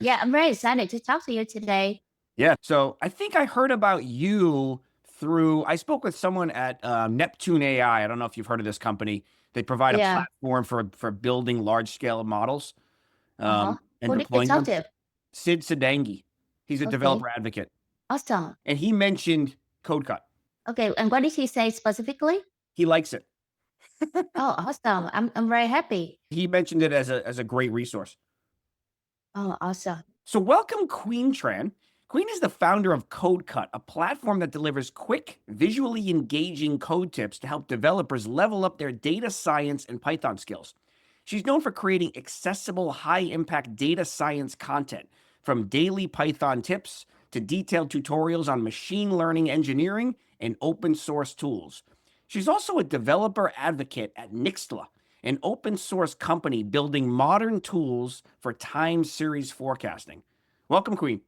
Yeah, I'm very excited to talk to you today. Yeah. So I think I heard about you I spoke with someone at Neptune AI. I don't know if you've heard of this company. They provide a Yeah. platform for building large scale models Uh-huh. and Who did you deploying talk them. to? Sid Sadangi. He's a Okay. developer advocate. Awesome. And he mentioned CodeCut. Okay. And what did he say specifically? He likes it. Oh, awesome. I'm very happy. He mentioned it as a great resource. Oh, awesome. So welcome Khuyen Tran. Khuyen is the founder of CodeCut, a platform that delivers quick, visually engaging code tips to help developers level up their data science and Python skills. She's known for creating accessible, high-impact data science content, from daily Python tips to detailed tutorials on machine learning engineering and open source tools. She's also a developer advocate at Nixtla, an open source company building modern tools for time series forecasting. Welcome, Khuyen.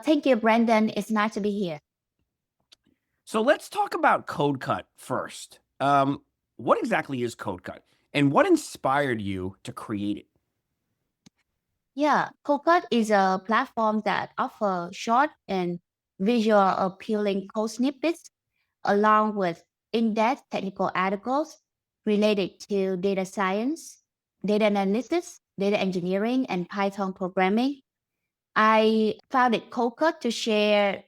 Thank you, Brandon. It's nice to be here. So let's talk about CodeCut first. What exactly is CodeCut, and what inspired you to create it? Yeah, CodeCut is a platform that offers short and visual appealing code snippets along with in-depth technical articles related to data science, data analysis, data engineering, and Python programming. I founded CodeCut to share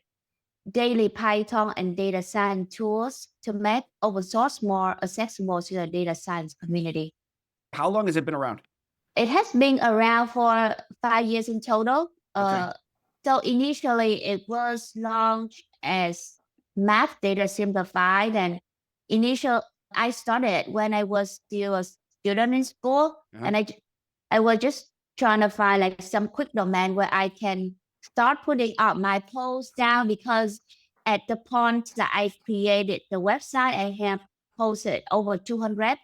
daily Python and data science tools to make open source more accessible to the data science community. How long has it been around? It has been around for 5 years in total. Okay. So initially it was launched as Math Data Simplified, and initial I started when I was still a student in school, Uh-huh. and I was just trying to find like some quick domain where I can start putting up my posts down, because at the point that I created the website, I have posted over 200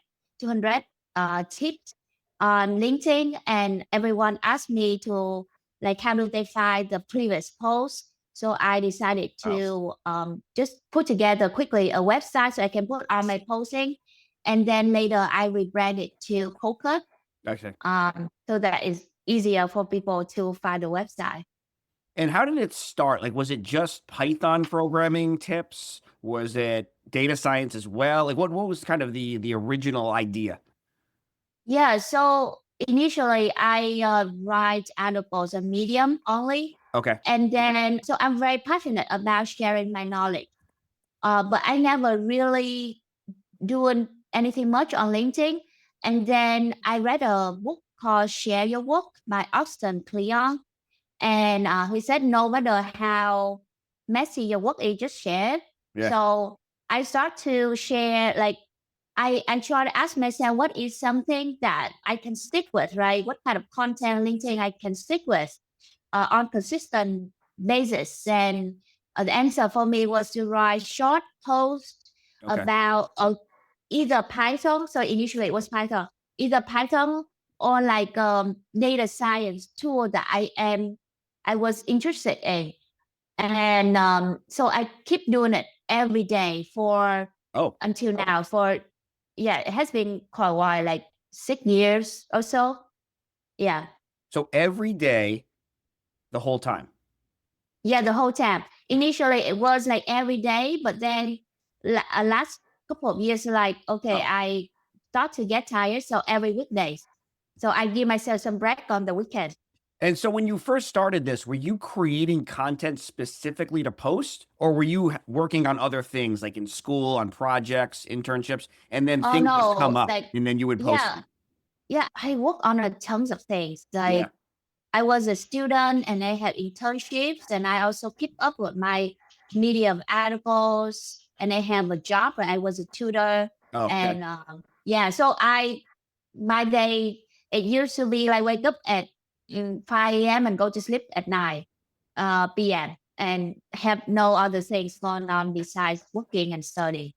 tips on LinkedIn, and everyone asked me to like how do they find the previous post. So I decided Oh, to just put together quickly a website so I can put on my posting, and then later I rebranded to CodeCut, okay. so that it's easier for people to find the website. And how did it start? Like, was it just Python programming tips? Was it data science as well? Like, what was kind of the original idea? Yeah, so initially I write articles on Medium only, Okay. and then so I'm very passionate about sharing my knowledge. But I never really doing anything much on LinkedIn. And then I read a book called Share Your Work by Austin Kleon. And he said, no matter how messy your work is, just share it. Yeah. So I start to share, like, I try to ask myself, what is something that I can stick with, right? What kind of content LinkedIn I can stick with on consistent basis? And the answer for me was to write short posts Okay. about either Python. So initially it was Python, either Python or like data science tool that I was interested in. And so I keep doing it every day for Oh, until now. For yeah, it has been quite a while, like 6 years or so. Yeah. so every day, the whole time. Yeah, the whole time. Initially, it was like every day, but then last couple of years, like, okay, Oh. I start to get tired. So every weekdays. So I give myself some break on the weekend. And so when you first started this, were you creating content specifically to post, or were you working on other things like in school, on projects, internships, and then Oh things just come no, up like, and then you would post yeah, them? yeah, I work on a tons of things. Yeah. Like I was a student and I had internships, and I also keep up with my Medium articles, and I have a job where I was a tutor. Okay. And yeah, so my day, it used to be like wake up at 5 a.m. and go to sleep at 9 p.m. and have no other things going on besides working and studying.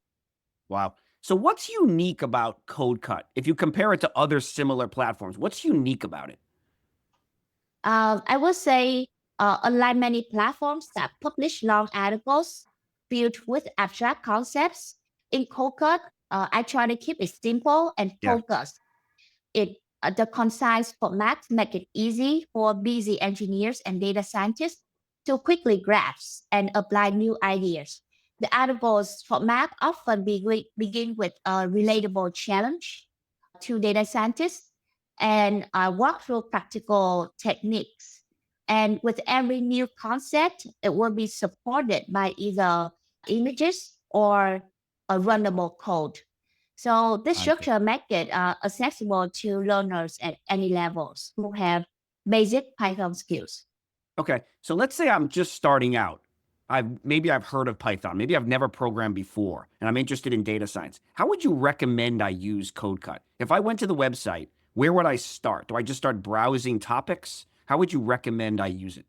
Wow. So what's unique about CodeCut? If you compare it to other similar platforms, what's unique about it? I would say, unlike many platforms that publish long articles built with abstract concepts, in CodeCut, I try to keep it simple and Yeah. focused. It The concise format make it easy for busy engineers and data scientists to quickly grasp and apply new ideas. The articles format often begin with a relatable challenge to data scientists and walk through practical techniques. And with every new concept, it will be supported by either images or a runnable code. So this I see. structure makes it accessible to learners at any levels who have basic Python skills. Okay, so let's say I'm just starting out. Maybe I've heard of Python. Maybe I've never programmed before, and I'm interested in data science. How would you recommend I use CodeCut? If I went to the website, where would I start? Do I just start browsing topics? How would you recommend I use it?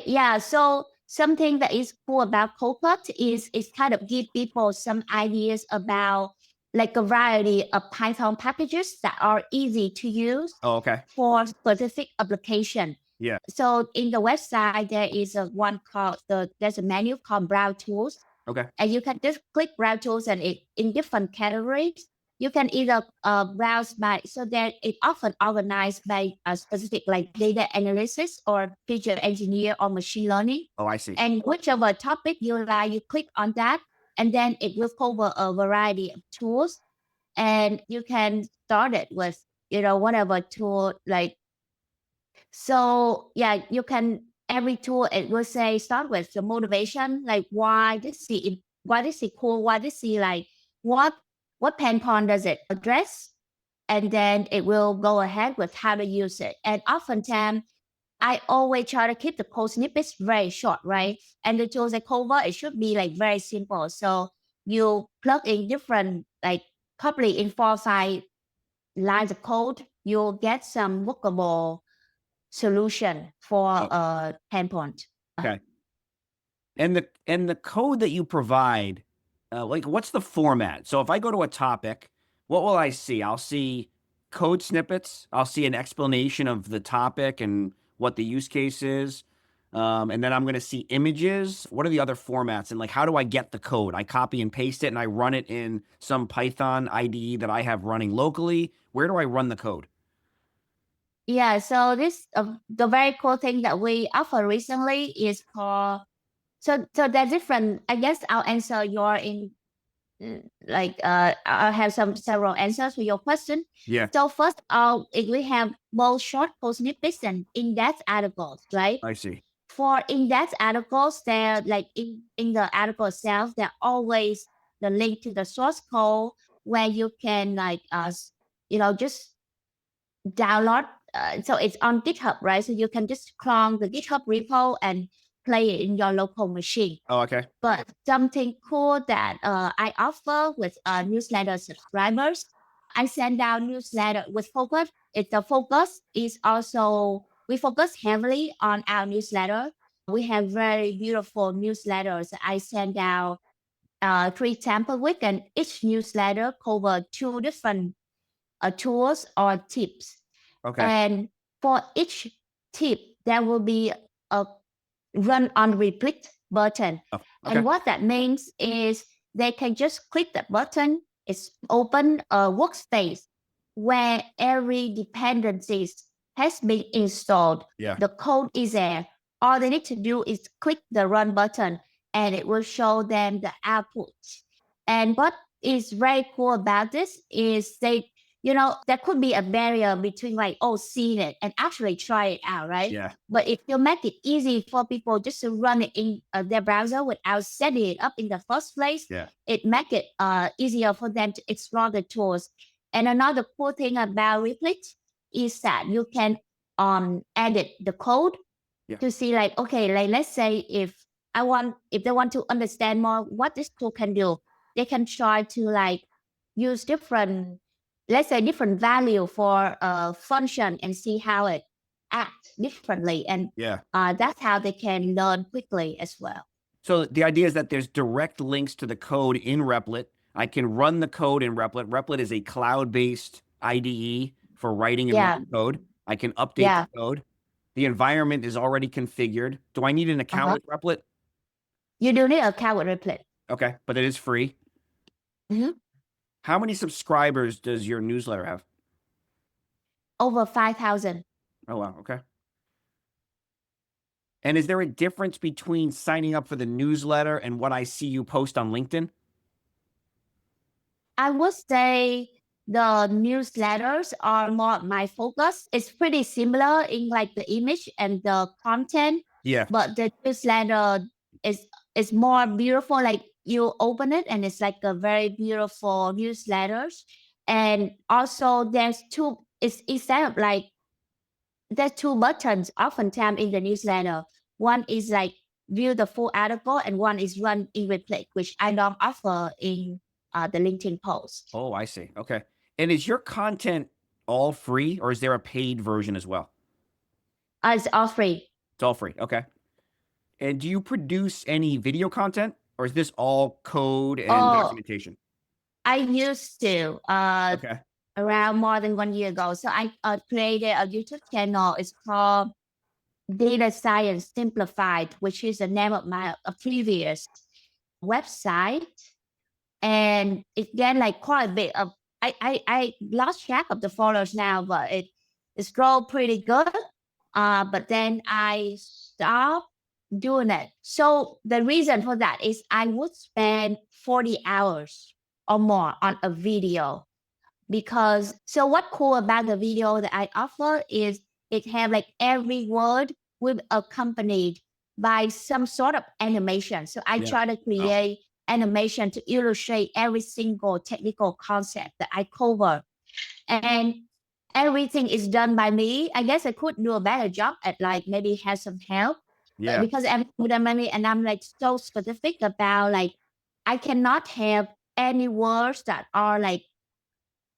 Yeah, so something that is cool about CodeCut is it kind of give people some ideas about like a variety of Python packages that are easy to use Oh, okay. for specific application. Yeah. So in the website, there is a one called there's a menu called Browse Tools, Okay. and you can just click browse tools and it in different categories. You can either browse by, so that it often organized by a specific like data analysis or feature engineer or machine learning. Oh, I see. And whichever topic you like, you click on that, and then it will cover a variety of tools. And you can start it with, whatever tool like so yeah, you can every tool it will say start with the motivation, like why this is cool, why this is like what what pain point does it address, and then it will go ahead with how to use it. And oftentimes I always try to keep the code snippets very short, right? And the tools I cover it should be like very simple. So you plug in different like probably in 4 or 5 lines of code, you'll get some workable solution for Oh, a pain point. okay. And the code that you provide, like what's the format? So if I go to a topic, what will I see? I'll see code snippets. I'll see an explanation of the topic and what the use case is. And then I'm going to see images. What are the other formats? And like, how do I get the code? I copy and paste it and I run it in some Python IDE that I have running locally. Where do I run the code? Yeah, so this the very cool thing that we offer recently is called so there's different. I guess I'll answer your in I'll have some several answers to your question. Yeah, So first, if we have both short code snippets and in-depth articles, right? I see. For in-depth articles, they're like in the article itself, they're always the link to the source code where you can just download. So it's on GitHub, right? So you can just clone the GitHub repo and play it in your local machine. Oh, okay. But something cool that I offer with newsletter subscribers, I send out newsletter with focus. It's the focus is also we focus heavily on our newsletter. We have very beautiful newsletters. I send out 3 times a week, and each newsletter cover 2 different tools or tips. Okay. And for each tip, there will be a run on Repl.it button. Oh, And okay. what that means is they can just click that button. It's open a workspace where every dependencies has been installed. Yeah. The code is there. All they need to do is click the run button and it will show them the output. And what is very cool about this is there could be a barrier between like, oh, seeing it and actually try it out, right? Yeah. But if you make it easy for people just to run it in their browser without setting it up in the first place, Yeah. it make it easier for them to explore the tools. And another cool thing about Repl.it is that you can edit the code Yeah. to see like, okay, like let's say if they want to understand more what this tool can do, they can try to like use different, let's say different value for a function and see how it acts differently. And Yeah. that's how they can learn quickly as well. So the idea is that there's direct links to the code in Repl.it. I can run the code in Repl.it. Repl.it is a cloud-based IDE for writing and Yeah, running code. I can update the yeah, code. The environment is already configured. Do I need an account uh-huh. with Repl.it? You do need a account with Repl.it. Okay, but it is free. Mhm. How many subscribers does your newsletter have? over 5,000. Oh, wow. Okay. And is there a difference between signing up for the newsletter and what I see you post on LinkedIn? I would say the newsletters are more my focus. It's pretty similar in like the image and the content, Yeah. but the newsletter is is more beautiful. Like you open it and it's like a very beautiful newsletters. And also there's two, it's instead of like there's two buttons oftentimes in the newsletter. One is like view the full article and one is run in Repl.it, which I don't offer in the LinkedIn post. Oh, I see. Okay. And is your content all free or is there a paid version as well? It's all free. It's all free. Okay. And do you produce any video content or is this all code and Oh, documentation? I used to Okay. around more than 1 year ago. So I created a YouTube channel. It's called Data Science Simplified, which is the name of my previous website. And it gained like quite a bit of, I lost track of the followers now, but it's grown pretty good. But then I stopped doing it. So the reason for that is I would spend 40 hours or more on a video because so what cool about the video that I offer is it have like every word will accompanied by some sort of animation. So I Yeah. try to Oh, create animation to illustrate every single technical concept that I cover. And everything is done by me. I guess I could do a better job at like maybe have some help, but yeah. because everything done by me and I'm like so specific about like I cannot have any words that are like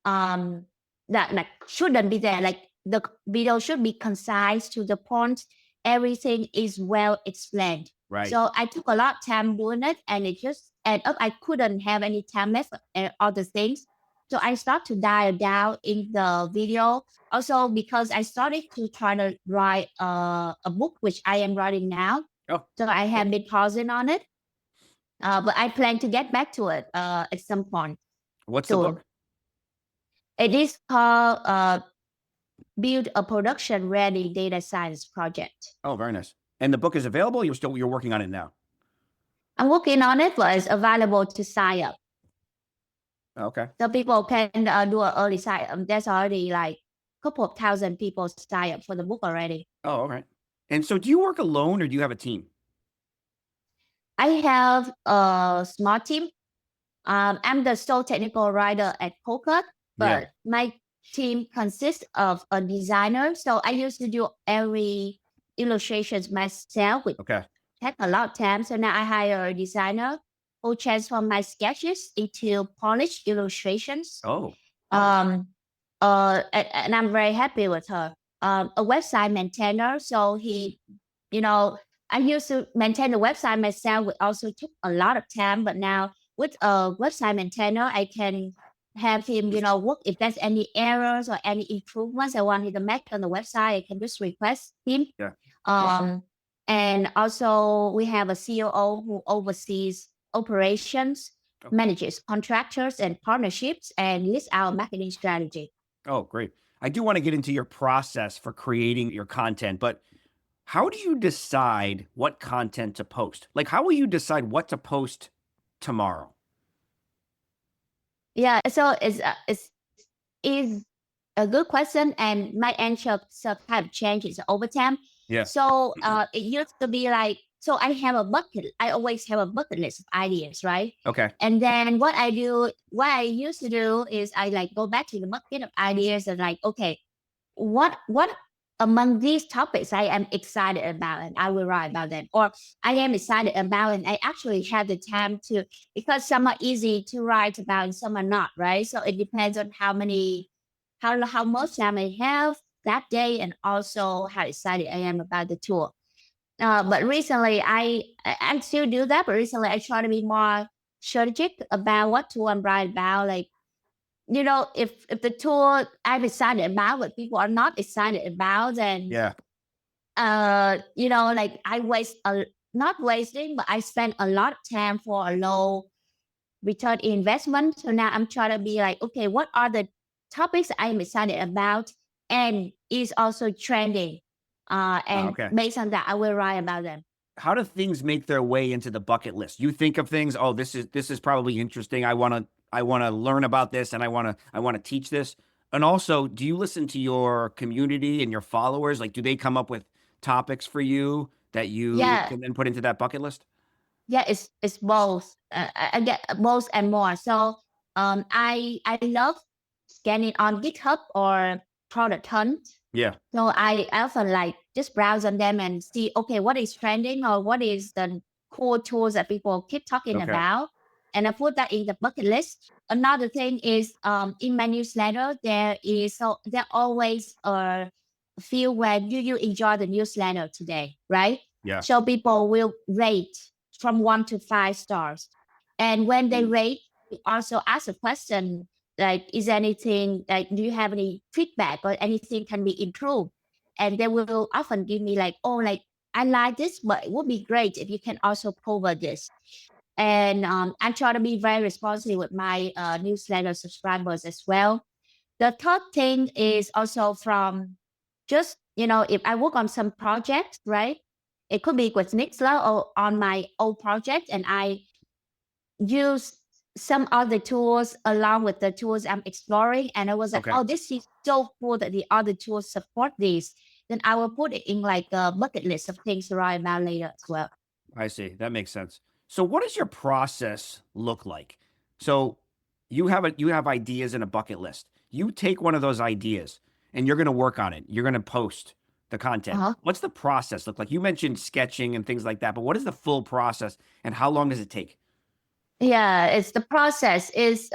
um that like shouldn't be there. Like the video should be concise to the point. Everything is well explained. Right. So I took a lot of time doing it and it just ended up I couldn't have any time left for other things. So I started to dial down in the video. Also because I started to try to write a book, which I am writing now. Oh, So I cool. have been pausing on it. But I plan to get back to it at some point What's the soon. book? It is called Build a Production Ready Data Science Project. Oh, very nice. And the book is available? You're working on it now. I'm working on it, but it's available to sign up. Okay. So people can do an early sign up. There's already like a couple of thousand people sign up for the book already. Oh, all right. And so do you work alone or do you have a team? I have a small team. I'm the sole technical writer at CodeCut, Yeah. but my team consists of a designer. So I used to do every illustrations myself, which Okay. take a lot of time. So now I hire a designer who transform my sketches into polished illustrations. Oh, Um, and I'm very happy with her. A website maintainer. So you know, I used to maintain the website myself. It also took a lot of time, but now with a website maintainer, I can have him, work if there's any errors or any improvements I want him to make on the website. I can just request him. yeah. Um, and also we have a COO who oversees operations, Okay. manages contractors and partnerships, and leads our marketing strategy. Oh, great. I do want to get into your process for creating your content, but how do you decide what content to post? Like, how will you decide what to post tomorrow? Yeah, so is a good question, and my answer sometimes changes over time. Yeah. So it used to be like, so I have a bucket. I always have a bucket list of ideas, right? Okay. And then what I used to do is I like go back to the bucket of ideas and like, okay, what among these topics I am excited about and I will write about them, or I am excited about and I actually have the time to, because some are easy to write about and some are not, right? So it depends on how much time I have that day and also how excited I am about the tool. But recently I still do that, but recently I try to be more strategic about what tool I'm writing about. Like, if the tool I'm excited about, but people are not excited about, then Yeah. like I waste not wasting, but I spend a lot of time for a low return investment. So now I'm trying to be like, okay, what are the topics I'm excited about? and is also trending. And Okay. based on that, I will write about them. How do things make their way into the bucket list? You think of things, oh, this is probably interesting. I want to learn about this and I want to teach this. And also, do you listen to your community and your followers? Like, do they come up with topics for you that you Yeah, can then put into that bucket list? yeah, it's both. I get both and more. So I love scanning on GitHub or product hunt. Yeah. So I often like just browse on them and see, okay, what is trending or what is the cool tools that people keep talking Okay. about. And I put that in the bucket list. Another thing is in my newsletter, there always a field where do you enjoy the newsletter today, right? Yeah. So people will rate from 1 to 5 stars. And when they Mm. rate, we also ask a question like, is anything like, do you have any feedback or anything can be improved? And they will often give me like, oh, like I like this, but it would be great if you can also cover this. And I try to be very responsive with my newsletter subscribers as well. The third thing is also from just, if I work on some project, right? It could be with Nixtla or on my old project, and I use some other tools along with the tools I'm exploring. And I was like, Okay. oh, this is so cool that the other tools support this. Then I will put it in like a bucket list of things to write about later as well. I see. That makes sense. So what does your process look like? So you have ideas in a bucket list. You take one of those ideas and you're going to work on it. You're going to post the content. Uh-huh. What's the process look like? You mentioned sketching and things like that, but what is the full process and how long does it take? Yeah, it's the process is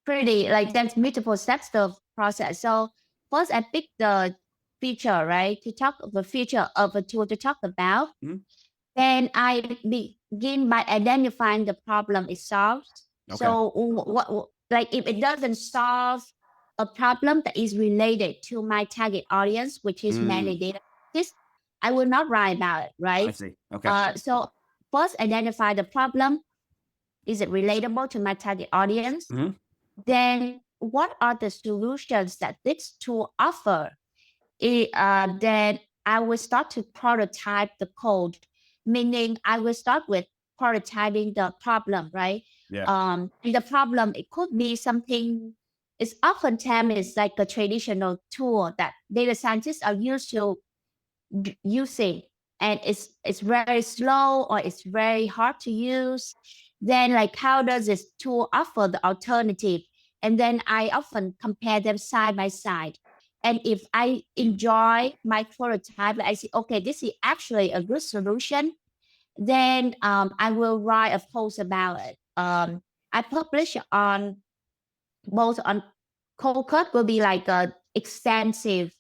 pretty like there's multiple steps to the process. So first I pick the feature, right? To talk of the feature of a tool to talk about. Mhm. Then I begin by identifying the problem it solves. Okay. So like if it doesn't solve a problem that is related to my target audience, which is mainly Mm, data scientists, I will not write about it, I right? see. Okay. So first identify the problem. Is it relatable to my target audience? Hmm. Then what are the solutions that this tool offer? Then I will start to prototype the code, meaning I will start with prototyping the problem, right? Yeah. And the problem, it could be something, it's oftentimes it's like a traditional tool that data scientists are used to using, and it's very slow or it's very hard to use. Then like how does this tool offer the alternative? And then I often compare them side by side. And if I enjoy my prototype, I see, okay, this is actually a good solution, then I will write a post about it. I publish on both on CodeCut will be like a extensive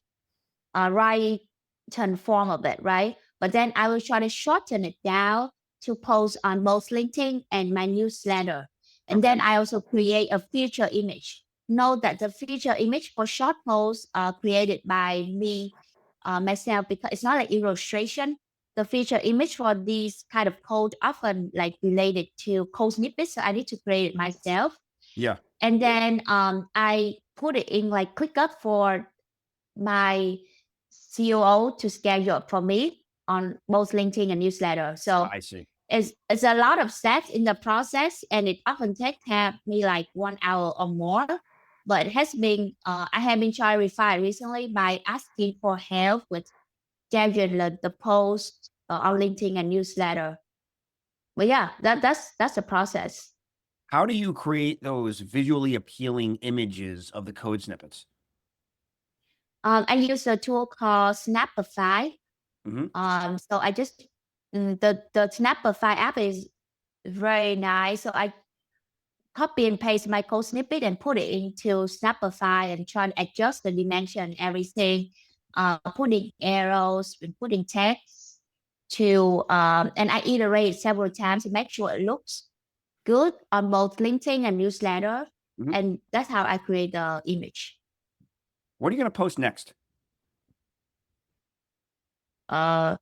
written form of it, right? But then I will try to shorten it down to post on both LinkedIn and my newsletter. And Okay. then I also create a feature image. Note that the feature image for short posts are created by me myself, because it's not an illustration. The feature image for these kind of code often like related to code snippets, so I need to create it myself. Yeah. And then I put it in like ClickUp for my COO to schedule for me on both LinkedIn and newsletter. So I see. it's a lot of steps in the process, and it often takes me like 1 hour or more. But it has been I have been trying to refine recently by asking for help with scheduling the post on LinkedIn and newsletter. But yeah, that's the process. How do you create those visually appealing images of the code snippets? I use a tool called Snappify. Hmm. So I just the Snappify app is very nice. So I copy and paste my code snippet and put it into Snappify and try to adjust the dimension, everything, putting arrows and putting text to, and I iterate several times to make sure it looks good on both LinkedIn and newsletter. Hmm. And that's how I create the image. What are you going to post next? Uh,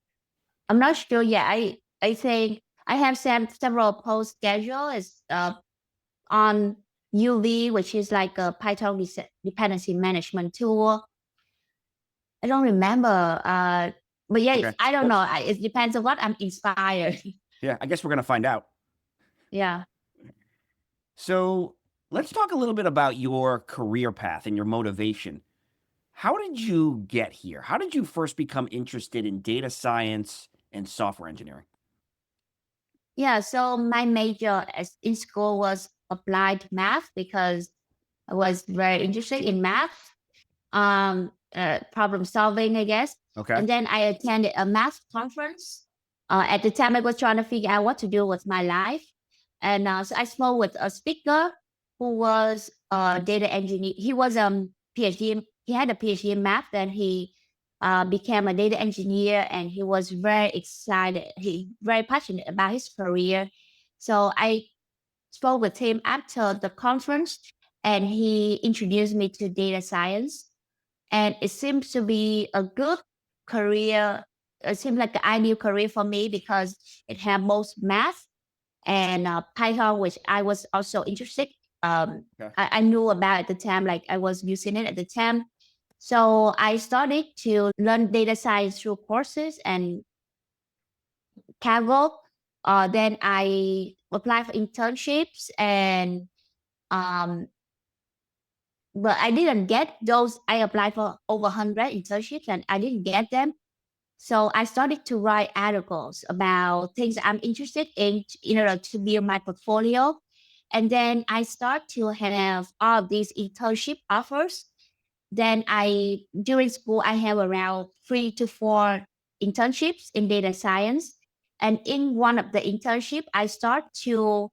I'm not sure yet. I think I have several post schedule is on UV, which is like a Python dependency management tool. I don't remember. But yeah, Okay. I don't Well, know. It depends on what I'm inspired. yeah, I guess we're gonna find out. Yeah. So let's talk a little bit about your career path and your motivation. How did you get here? How did you first become interested in data science and software engineering? Yeah. So my major in school was applied math because I was very interested in math, problem solving, I guess. Okay. And then I attended a math conference. At the time, I was trying to figure out what to do with my life. And so I spoke with a speaker who was a data engineer. He was PhD. He had a PhD in math. Then he became a data engineer, and he was very excited. He very passionate about his career. So I spoke with him after the conference, and he introduced me to data science. And it seems to be a good career. It seems like the ideal career for me because it had both math and Python, which I was also interested. Okay. I knew about at the time, like I was using it at the time. So I started to learn data science through courses and Kaggle. Then I applied for internships and um, but I didn't get those. I applied for over 100 internships and I didn't get them. So I started to write articles about things I'm interested in order to build my portfolio. And then I start to have all of these internship offers. Then during school, I have around 3 to 4 internships in data science. And in one of the internship, I start to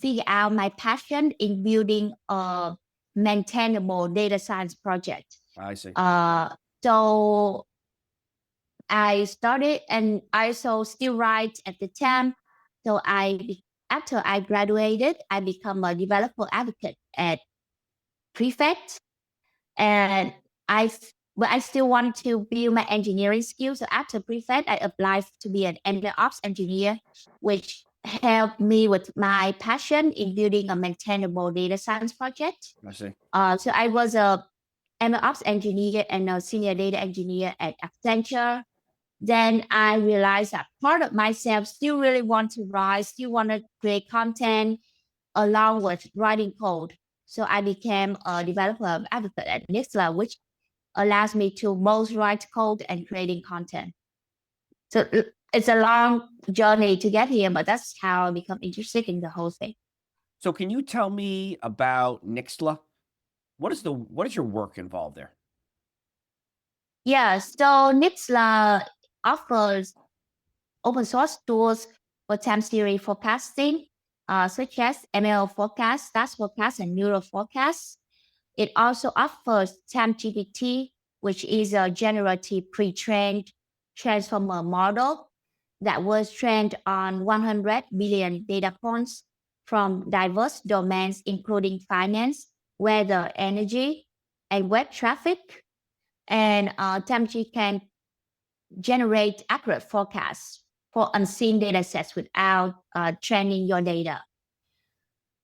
figure out my passion in building a maintainable data science project. I see. So I started and I also still write at the time. So after I graduated, I become a developer advocate at Prefect, and but I still wanted to build my engineering skills. So after Prefect, I applied to be an MLOps engineer, which helped me with my passion in building a maintainable data science project. I see. So I was a MLOps engineer and a senior data engineer at Accenture. Then I realized that part of myself still really want to write, still want to create content along with writing code. So I became a developer advocate at Nixtla, which allows me to both write code and creating content. So it's a long journey to get here, but that's how I become interested in the whole thing. So can you tell me about Nixtla? What is your work involved there? Yeah, so Nixtla offers open source tools for time series forecasting, such as ML forecast, stats forecast, and neural forecast. It also offers TimeGPT, which is a generative pre-trained transformer model that was trained on 100 billion data points from diverse domains, including finance, weather, energy, and web traffic. And TimeG can generate accurate forecasts for unseen data sets without training your data.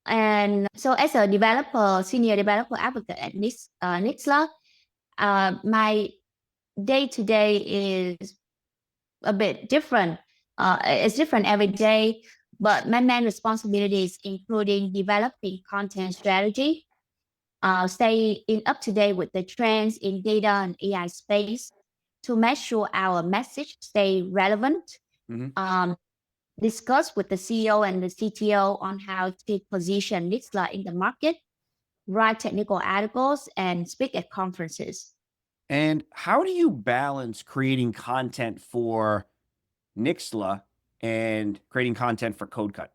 And so as a developer, senior developer advocate at Nixtla, my day to day is a bit different. It's different every day, but my main responsibilities including developing content strategy, stay up to date with the trends in data and AI space to make sure our message stay relevant, Mm-hmm. um, discuss with the CEO and the CTO on how to position Nixtla in the market, write technical articles, and speak at conferences. And how do you balance creating content for Nixtla and creating content for CodeCut?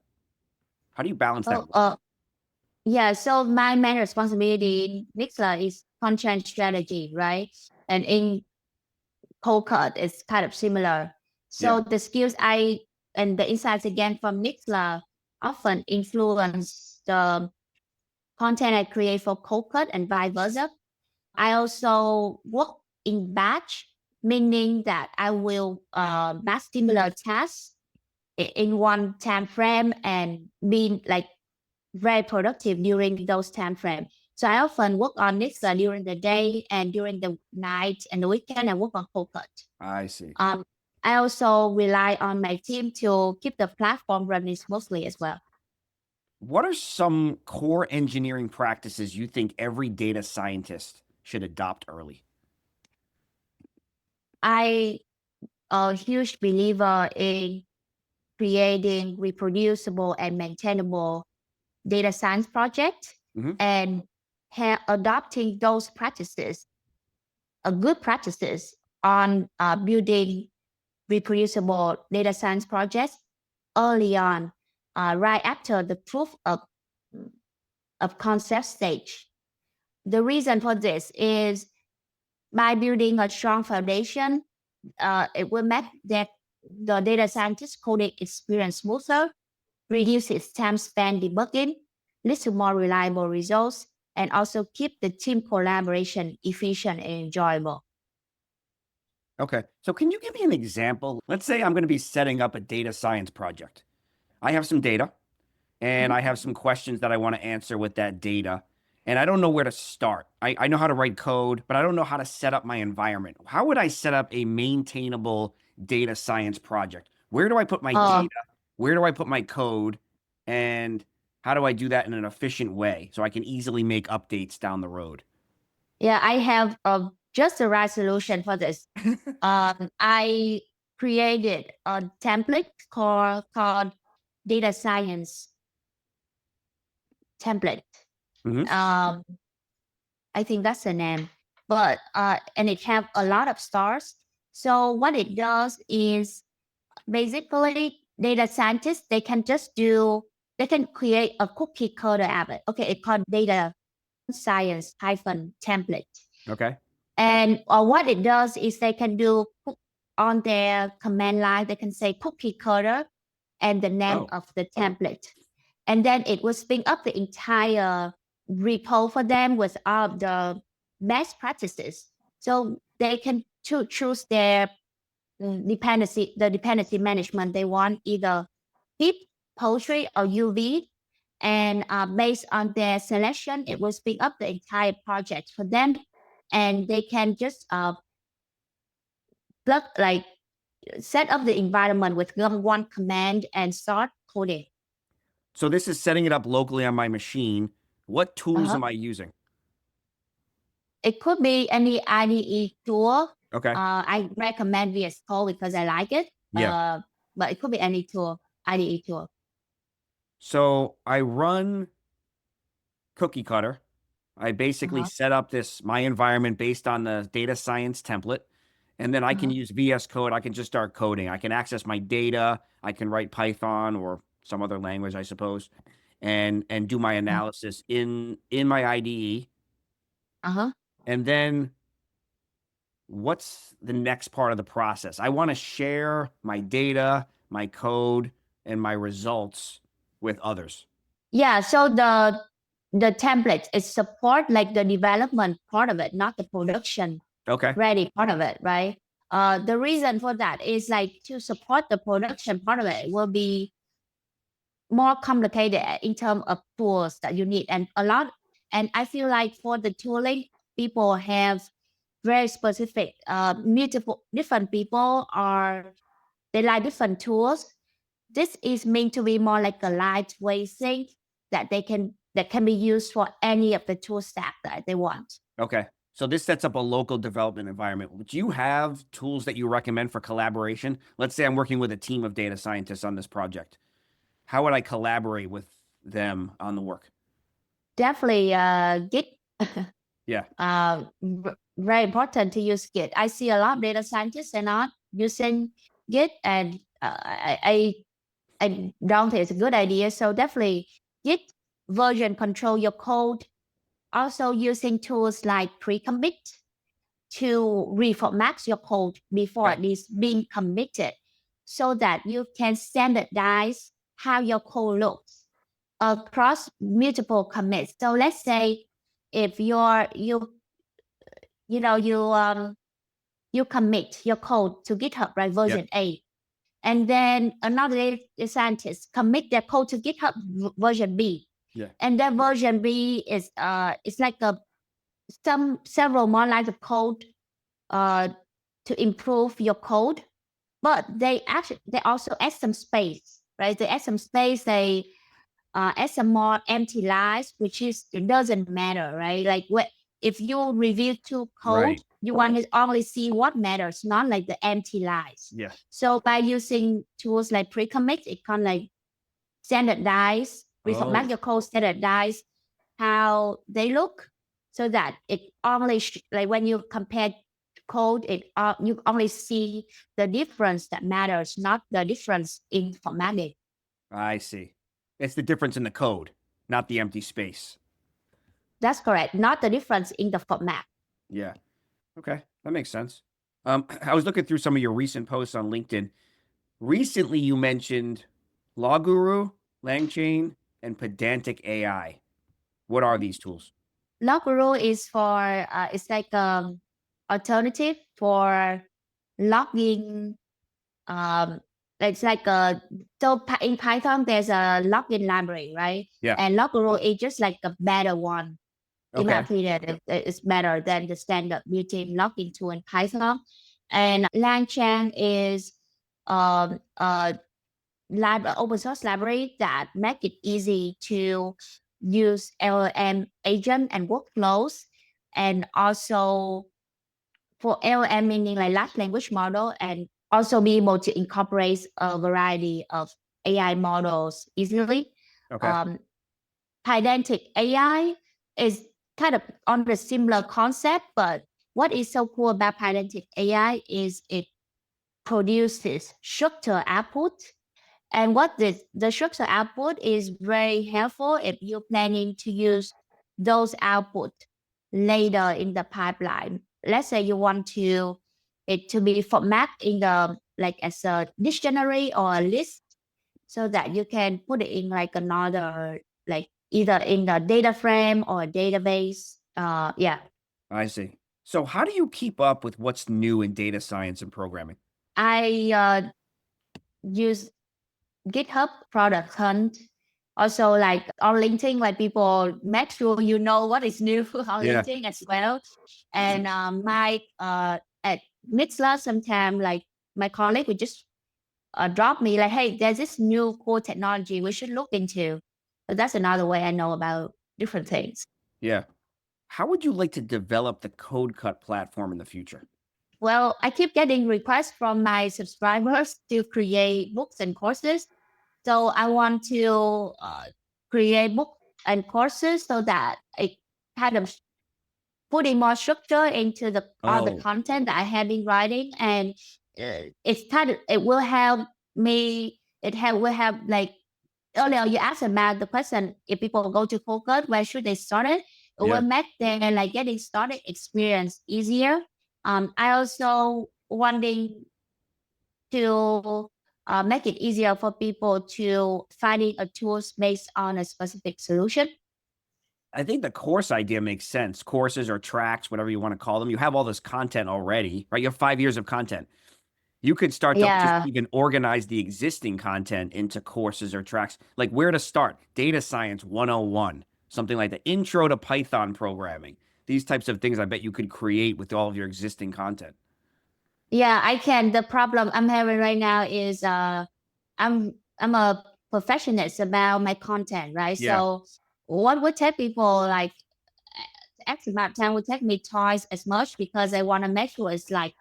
How do you balance that Oh, work? yeah. So my main responsibility in Nixtla is content strategy, right? And in CodeCut, it's kind of similar. Yeah. So the skills and the insights again from Nixtla often influence the content I create for CodeCut and vice versa. I also work in batch, meaning that I will batch similar tasks in one time frame and be like very productive during those time frames. So I often work on Nixtla during the day, and during the night and the weekend, I work on CodeCut. I see. Um, I also rely on my team to keep the platform running smoothly as well. What are some core engineering practices you think every data scientist should adopt early? I a huge believer in creating reproducible and maintainable data science projects, Mhm. and adopting those practices, good practices on building reproducible data science projects early on, right after the proof of concept stage. The reason for this is by building a strong foundation, it will make that the data scientist coding experience smoother, reduce its time spent debugging, lead to more reliable results, and also keep the team collaboration efficient and enjoyable. Okay. So can you give me an example? Let's say I'm going to be setting up a data science project. I have some data and Mhm. I have some questions that I want to answer with that data. And I don't know where to start. I know how to write code, but I don't know how to set up my environment. How would I set up a maintainable data science project? Where do I put my Uh, data? Where do I put my code? And how do I do that in an efficient way so I can easily make updates down the road? yeah, I have just the right solution for this. I created a template called data science template. Hmm. Um, I think that's the name. But and it have a lot of stars. So what it does is basically data scientists they can create a cookie cutter app. Okay, it's called data science hyphen template. Okay. And what it does is they can do on their command line, they can say cookie cutter and the name Oh, of the template. And then it will spin up the entire repo for them with all of the best practices. So they can choose their the dependency management they want, either HIP, poultry, or UV. And based on their selection, it will spin up the entire project for them. And they can just plug like set up the environment with one command and start coding. so this is setting it up locally on my machine. What tools Uh-huh. am I using? It could be any IDE tool. Okay. I recommend VS Code because I like it. Yeah. But it could be any tool, IDE tool. So I run cookie cutter. I basically Uh-huh. set up my environment based on the data science template. And then I can Uh-huh. use VS Code. I can just start coding. I can access my data. I can write Python or some other language, I suppose, and do my analysis in my IDE. Uh-huh. And then what's the next part of the process? I want to share my data, my code, and my results with others. Yeah, so the template is support like the development part of it, not the production Okay. ready part of it, right? The reason for that is like to support the production part of it will be more complicated in terms of tools that you need, and a lot. And I feel like for the tooling, people have very specific, multiple different people are they like different tools. This is meant to be more like a lightweight thing that can be used for any of the tool stack that they want. Okay. So this sets up a local development environment. Do you have tools that you recommend for collaboration? Let's say I'm working with a team of data scientists on this project. How would I collaborate with them on the work? Definitely, Git. Yeah. Very important to use Git. I see a lot of data scientists are not using Git, and I don't think it's a good idea. So definitely Git version control your code. Also using tools like pre-commit to reformat your code before Okay. it is being committed, so that you can standardize how your code looks across multiple commits. So let's say if you know you commit your code to GitHub, right, Yep. version A, and then another data scientist commit their code to GitHub version B. Yeah. And that version B is it's like a several more lines of code uh to improve your code, but they also add some space, right? They add some space. They add some more empty lines, which is it doesn't matter, right? Like if you review two code, Right. you want to only see what matters, not like the empty lines. Yeah. So by using tools like pre-commit, it can like standardize, reformat Oh, your code, standardize how they look, so that it only like when you compare code, you only see the difference that matters, not the difference in formatting. I see. It's the difference in the code, not the empty space. That's correct, not the difference in the format. Yeah. Okay. That makes sense. I was looking through some of your recent posts on LinkedIn. Recently, you mentioned Loguru, LangChain, and Pedantic AI. What are these tools? Loguru is for it's like alternative for logging. Um, it's like in Python there's a login library, right? Yeah. And Loguru is just like a better one. In my Okay. opinion, it's better than the standard built-in login tool in Python. And LangChain is a open source library that make it easy to use LLM agent and workflows, and also for LLM meaning like large language model, and also be able to incorporate a variety of AI models easily. Okay. Um, Pydantic AI is kind of on the similar concept, but what is so cool about Pydantic AI is it produces structured output. And what the structured output is very helpful if you're planning to use those output later in the pipeline. Let's say you want it to be format in the like as a dictionary or a list, so that you can put it in like another, like either in the data frame or a database. Yeah. I see. So, how do you keep up with what's new in data science and programming? I use GitHub product hunt. Also, like on LinkedIn, like people make sure you know what is new on Yeah. LinkedIn as well. And my at Nixtla, sometimes like my colleague would just drop me like, "Hey, there's this new cool technology we should look into." So that's another way I know about different things. Yeah. How would you like to develop the CodeCut platform in the future? Well, I keep getting requests from my subscribers to create books and courses. So I want to create books and courses so that it kind of putting more structure into the all the Oh, content that I have been writing, and it's kind of it will help me. Will help like earlier you asked about the question, if people go to CodeCut, where should they start it? It will yeah. make their like getting started experience easier. I also wanting to make it easier for people to finding a tools based on a specific solution. I think the course idea makes sense. Courses or tracks, whatever you want to call them. You have all this content already, right? You have 5 years of content. You could start to just Yeah, even organize the existing content into courses or tracks, like where to start. Data Science 101, something like the Intro to Python Programming. These types of things I bet you could create with all of your existing content. yeah, I can. The problem I'm having right now is I'm a perfectionist about my content, right? Yeah. So what would take people like X amount of time would take me twice as much, because I want to make sure it's like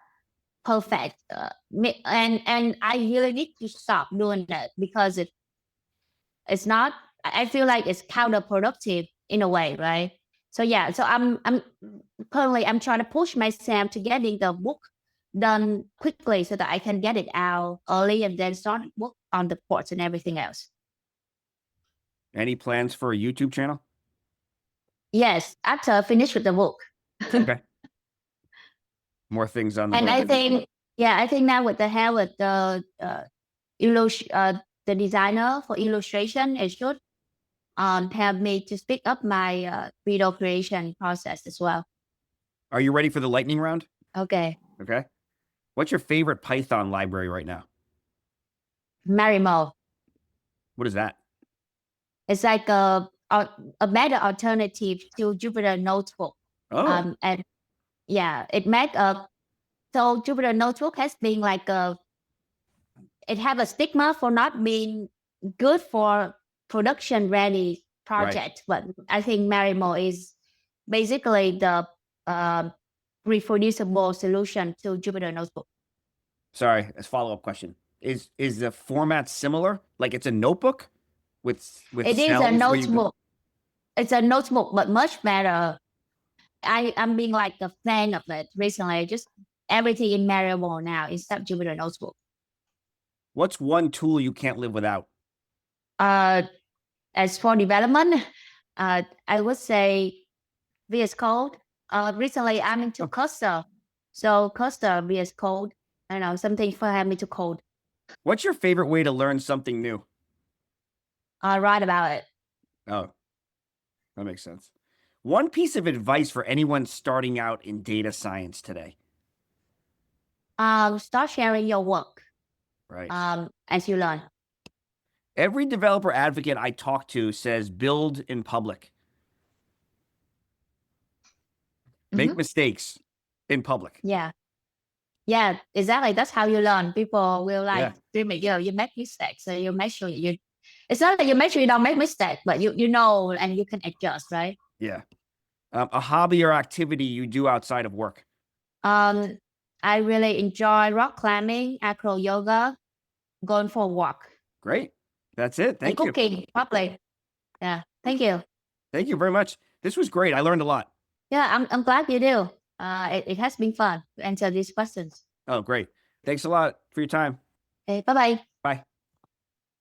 perfect. And I really need to stop doing that, because it's not. I feel like it's counterproductive in a way, right? So yeah, so I'm currently I'm trying to push myself to getting the book done quickly so that I can get it out early and then start work on the ports and everything else. Any plans for a YouTube channel? Yes, after I finish with the book. Okay. More things on the And I horizon. think, yeah, I think now with the help with the designer for illustration, it should help me to speed up my video creation process as well. Are you ready for the lightning round? Okay, Okay. What's your favorite Python library right now? Marimo. What is that? It's like a better alternative to Jupyter Notebook. Oh, And yeah, it made a so Jupyter Notebook has been like it have a stigma for not being good for production ready right. project, but I think Marimo is basically the uh, reproducible solution to Jupyter Notebook. Sorry, as follow-up question. Is the format similar? Like it's a notebook with It is a cells where you go. notebook. It's a notebook, but much better. I'm being like a fan of it recently. Just everything in Marimo now except Jupyter Notebook. What's one tool you can't live without? Uh, as for development, I would say VS Code. Recently I'm into Oh, Cursor, so Cursor VS Code. I don't know something for me to code. what's your favorite way to learn something new? Write about it. Oh, that makes sense. One piece of advice for anyone starting out in data science today. Start sharing your work. Right. As you learn. Every developer advocate I talk to says build in public. Make Mm-hmm. mistakes in public. Yeah. Yeah, exactly. That's how you learn. People will Yeah. like dream it. You make mistakes, so you make sure you. It's not that you make sure you don't make mistakes, but you know and you can adjust, right? Yeah. A hobby or activity you do outside of work. Um, I really enjoy rock climbing, acro yoga, going for a walk, Great. That's it. and Thank you. cooking. Probably. Yeah. Thank you. Thank you very much. This was great. I learned a lot. Yeah, I'm glad you do. It has been fun to answer these questions. Oh, great. Thanks a lot for your time. Okay, bye bye. Bye.